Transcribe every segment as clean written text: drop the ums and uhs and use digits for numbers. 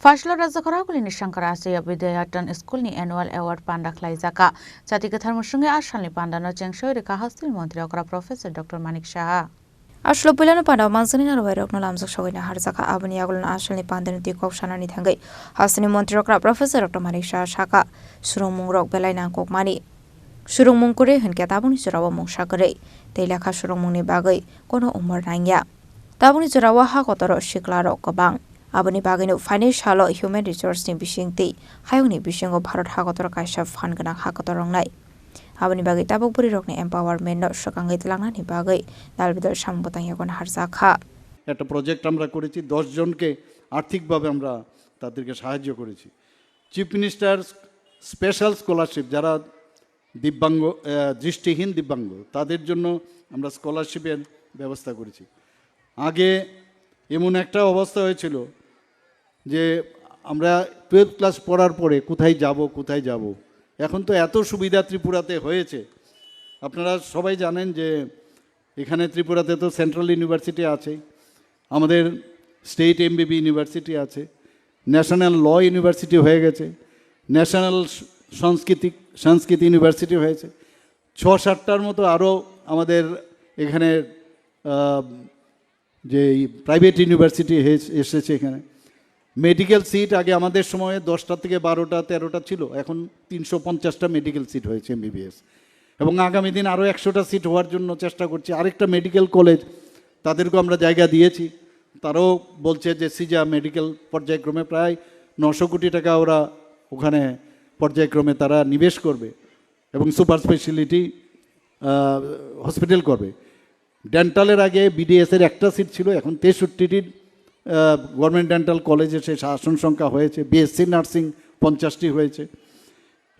Fashlo Razakora Nishankara Asia Vidayatan School ni Annual Award Panda Klaizaka. Chatika Thermoshungi Ashalni Panda no Chengsho Rika Hostel Montreal Professor Dr. Manik Shah. Ashlo Pulano Panda Manzani Narway no Lamsa Showina Harzaka Abaniagul Ashley Panda Tikov Shanani Tangai. Hostel Montreal Professor Dr. Manik Shah Shaka. Surumung Rock Belina Kokmani. Surumung Kure and Katabuni Surawa Mushakare. Telaka Surumuni Bagay. Kono Umar Nanya. Tabuni Surawa Hakotoro Shiklaro Kabang. Abani bagino financial human resource ni bisingti hayungni bisingo bharat hagotor kaisa fan gana hagotorong nai abani bagai tabok puri rokni empowerment no sokangai tlangna ni bagai dalbidar sambotang yakon harsa kha একটা project আমরা করেছি 10 জনকে আর্থিকভাবে আমরা তাদেরকে সাহায্য করেছি chief minister special scholarship যারা দিব্যাঙ্গ দৃষ্টিহীন দিব্যাঙ্গ তাদের জন্য আমরা স্কলারশিপের ব্যবস্থা করেছি আগে এমন একটা অবস্থা হয়েছিল যে আমরা 12th ক্লাস পড়ার পরে কোথায় যাব এখন তো এত সুবিধা ত্রিপুরাতে হয়েছে আপনারা সবাই জানেন যে এখানে ত্রিপুরাতে তো সেন্ট্রাল ইউনিভার্সিটি আছে আমাদের স্টেট এমবিবি ইউনিভার্সিটি আছে ন্যাশনাল ল ইউনিভার্সিটি হয়ে গেছে ন্যাশনাল সংস্কৃতি ইউনিভার্সিটি হয়েছে 6-7টার মতো আরও আমাদের এখানে যে প্রাইভেট ইউনিভার্সিটি এসেছে এখানে মেডিকেল সিট আগে আমাদের সময়ে 10টা থেকে 12টা 13টা ছিল এখন 350টা মেডিকেল সিট হয়েছে এমবিবিএস এবং আগামী দিন আরও 100টা সিট হওয়ার জন্য চেষ্টা করছি আরেকটা মেডিকেল কলেজ তাদেরকে আমরা জায়গা দিয়েছি তারাও বলছে যে সিজা মেডিকেল পর্যায়ক্রমে প্রায় 900 কোটি টাকা ওরা ওখানে পর্যায়ক্রমে তারা নিবেশ করবে এবং সুপার স্পেশালিটি হসপিটাল করবে ডেন্টালের আগে বিডিএসের একটা সিট ছিল এখন 63টি গভর্নমেন্ট ডেন্টাল কলেজে সে আসন সংখ্যা হয়েছে বিএসসি নার্সিং 50টি হয়েছে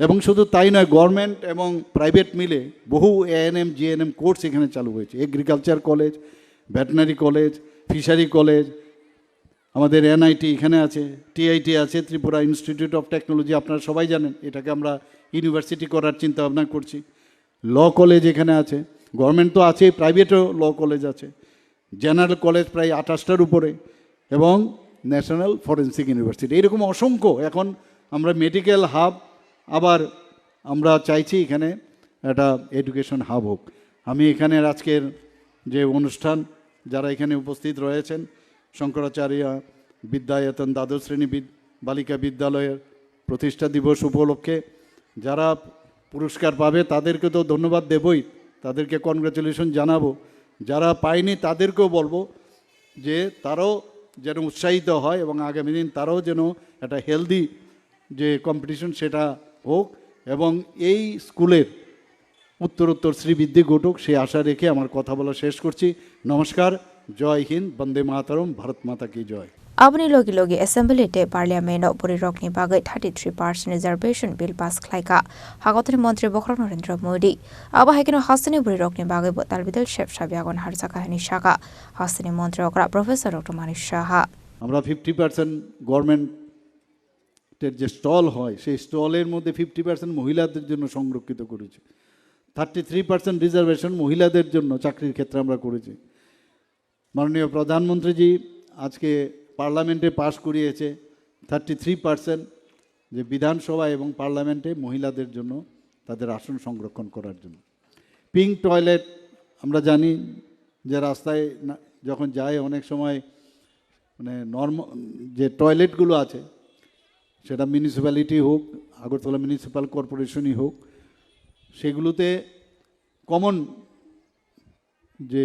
এবং শুধু তাই নয় গভর্নমেন্ট এবং প্রাইভেট মিলে বহু এএনএম জিএনএম কোর্স এখানে চালু হয়েছে agriculture college veterinary college fishery college আমাদের এনআইটি এখানে আছে টিআইটি আছে ত্রিপুরা ইনস্টিটিউট অফ টেকনোলজি আপনারা সবাই জানেন এটাকে আমরা ইউনিভার্সিটি করার চিন্তা ভাবনা করছি ল কলেজ এখানে আছে গভর্নমেন্ট তো আছে প্রাইভেটও ল কলেজ আছে জেনারেল কলেজ প্রায় 28টার উপরে এবং ন্যাশনাল ফরেন্সিক ইউনিভার্সিটি এরকম অসংখ্য এখন আমরা মেডিকেল হাব আবার আমরা চাইছি এখানে একটা এডুকেশন হাব হোক আমি এখানে আজকের যে অনুষ্ঠান যারা এখানে উপস্থিত রয়েছেন শঙ্করাচার্য বিদ্যায়তন দ্বাদশ শ্রেণী বালিকা বিদ্যালয়ের প্রতিষ্ঠা দিবস উপলক্ষে যারা পুরস্কার পাবে তাদেরকে তো ধন্যবাদ দেবই তাদেরকে কনগ্রাচুলেশন জানাবো যারা পায়নি তাদেরকেও বলবো যে তারাও যেন উৎসাহিত হয় এবং আগামী দিন তারাও যেন একটা হেলদি যে কম্পিটিশন সেটা হোক এবং এই স্কুলের উত্তরোত্তর শ্রীবৃদ্ধি ঘটুক সে আশা রেখে আমার কথা বলা শেষ করছি নমস্কার জয় হিন্দ বন্দে মাতরম ভারত মাতা কি জয় Abani logi logi assembly te parliament of Puri Rockni Bagai 33% reservation bill pass Klaika. Hagotri Montri Bokro Narendra Modi. Aba Hakino Hasani Puri Rockni Bagai Botal Bidal Chef Shabiagon Harzaka Hani Shaka. Hasani Montri Okra Professor Dr. Manik Shah. আমরা 50% গভর্নমেন্টের যে stall হয় সেই স্টলের মধ্যে 50% মহিলাদের জন্য সংরক্ষিত করেছি 33% রিজার্ভেশন মহিলাদের জন্য চাকরির ক্ষেত্রে আমরা করেছি মাননীয় প্রধানমন্ত্রীজি আজকে পার্লামেন্টে পাশ করিয়েছে 33% যে বিধানসভা এবং পার্লামেন্টে মহিলাদের জন্য তাদের আসন সংরক্ষণ করার জন্য পিঙ্ক টয়লেট আমরা জানি যে রাস্তায় যখন যায় অনেক সময় মানে যে টয়লেটগুলো আছে সেটা মিউনিসিপ্যালিটি হোক আগরতলা মিউনিসিপ্যাল কর্পোরেশনই হোক সেগুলোতে কমন যে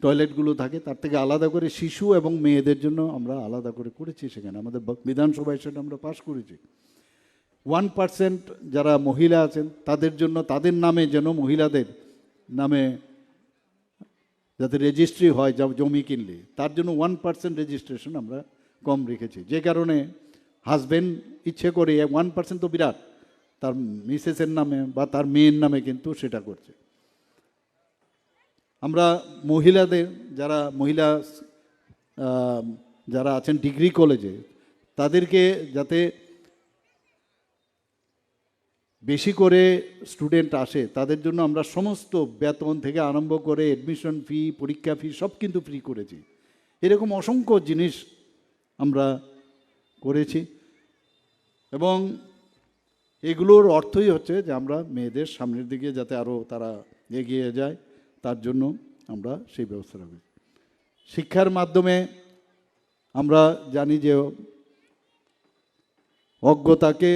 টয়লেটগুলো থাকে তার থেকে আলাদা করে শিশু এবং মেয়েদের জন্য আমরা আলাদা করে করেছি সেখানে আমাদের বিধানসভায় সেটা আমরা পাশ করেছি 1% যারা মহিলা আছেন তাদের জন্য তাদের নামে যেন মহিলাদের নামে যাতে রেজিস্ট্রি হয় জমি কিনলে তার জন্য 1% রেজিস্ট্রেশন আমরা কম রেখেছি যে কারণে হাজব্যান্ড ইচ্ছে করে 1% তো বিরাট তার মিসেসের নামে বা তার মেয়ের নামে কিন্তু সেটা করছে আমরা মহিলাদের যারা আছেন ডিগ্রি কলেজে তাদেরকে যাতে বেশি করে স্টুডেন্ট আসে তাদের জন্য আমরা সমস্ত বেতন থেকে আরম্ভ করে অ্যাডমিশন ফি পরীক্ষা ফি সব কিন্তু ফ্রি করেছি এরকম অসংখ্য জিনিস আমরা করেছি এবং এগুলোর অর্থই হচ্ছে যে আমরা মেয়েদের সামনের দিকে যাতে আরও তারা এগিয়ে যায় তার জন্য আমরা সেই ব্যবস্থা রাখি। শিক্ষার মাধ্যমে আমরা জানি যে অজ্ঞতাকে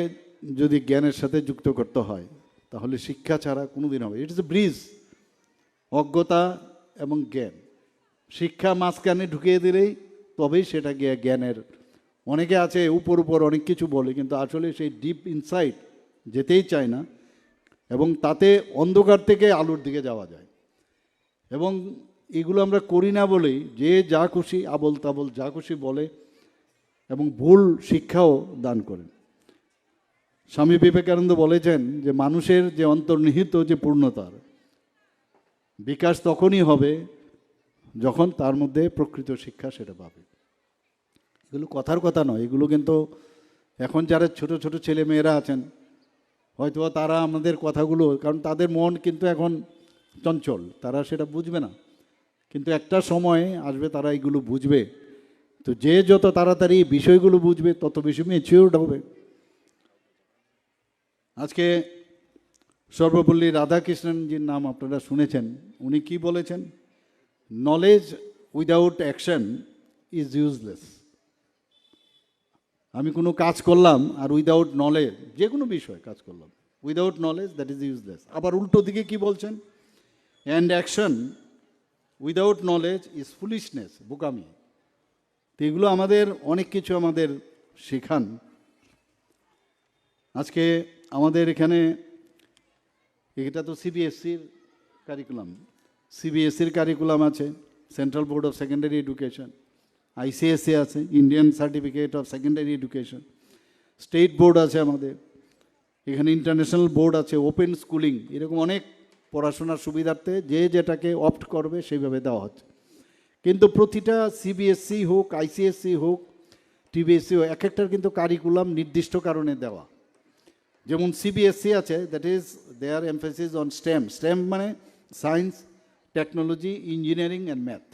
যদি জ্ঞানের সাথে যুক্ত করতে হয় তাহলে শিক্ষা ছাড়া কোনো দিন হবে। ইট ইজ এ ব্রিজ, অজ্ঞতা এবং জ্ঞান। শিক্ষা মাঝখানে ঢুকিয়ে দিলেই তবেই সেটা জ্ঞানের। অনেকে আছে উপর অনেক কিছু বলে কিন্তু আসলে সেই ডিপ ইনসাইট যেতেই চায় না এবং তাতে অন্ধকার থেকে আলোর দিকে যাওয়া যায়। এবং এগুলো আমরা করি না বলেই যে যা খুশি আবল তাবল যা খুশি বলে এবং ভুল শিক্ষাও দান করেন। স্বামী বিবেকানন্দ বলেছেন যে মানুষের যে অন্তর্নিহিত যে পূর্ণতার বিকাশ তখনই হবে যখন তার মধ্যে প্রকৃত শিক্ষা সেটা পাবে। এগুলো কথার কথা নয়, এগুলো কিন্তু এখন যারা ছোট ছোট ছেলে মেয়েরা আছেন হয়তো তারা আমাদের কথাগুলো, কারণ তাদের মন কিন্তু এখন চঞ্চল, তারা সেটা বুঝবে না, কিন্তু একটা সময় আসবে তারা এগুলো বুঝবে। তো যে যত তাড়াতাড়ি বিষয়গুলো বুঝবে তত বেশি ম্যাচিউরড হবে। আজকে সর্বপল্লী রাধাকৃষ্ণনজির নাম আপনারা শুনেছেন, উনি কি বলেছেন? Knowledge without action is useless. আমি কোনো কাজ করলাম আর উইদাউট নলেজ, যে কোনো বিষয় কাজ করলাম without knowledge, that is useless. আবার উল্টো দিকে কি বলছেন? And action without knowledge is foolishness, বোকামি। তো এগুলো আমাদের অনেক কিছু আমাদের শেখান। আজকে আমাদের এখানে এটা তো সিবিএসসির কারিকুলাম, সিবিএসসির কারিকুলাম আছে, central board of secondary education, ICSE আছে, Indian certificate of secondary education, state board আছে আমাদের এখানে, ইন্টারন্যাশনাল বোর্ড আছে, ওপেন স্কুলিং, এরকম অনেক পড়াশোনার সুবিধার্থে যে যেটাকে অপ্ট করবে সেইভাবে দেওয়া হচ্ছে। কিন্তু প্রতিটা সিবিএসসি হোক, আইসিএসসি হোক, টিবিএসসি হোক, এক একটার কিন্তু কারিকুলাম নির্দিষ্ট কারণে দেওয়া। যেমন সিবিএসসি আছে, that is their emphasis on STEM. STEM মানে science, technology, engineering and math.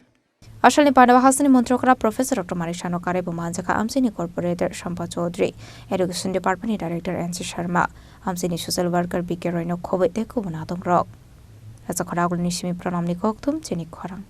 Asalni Pandawa Hasani Montreokra Professor Dr. Marishano Karebo Manjaka Amsini Corporator Shampa Chaudhary, Education Department Director NC Sharma, Amsini Social Worker BK Roino Kobe Tekubanatom Rock. As a Koragul Nishimi Pronamni Koktum, Jenny Korang.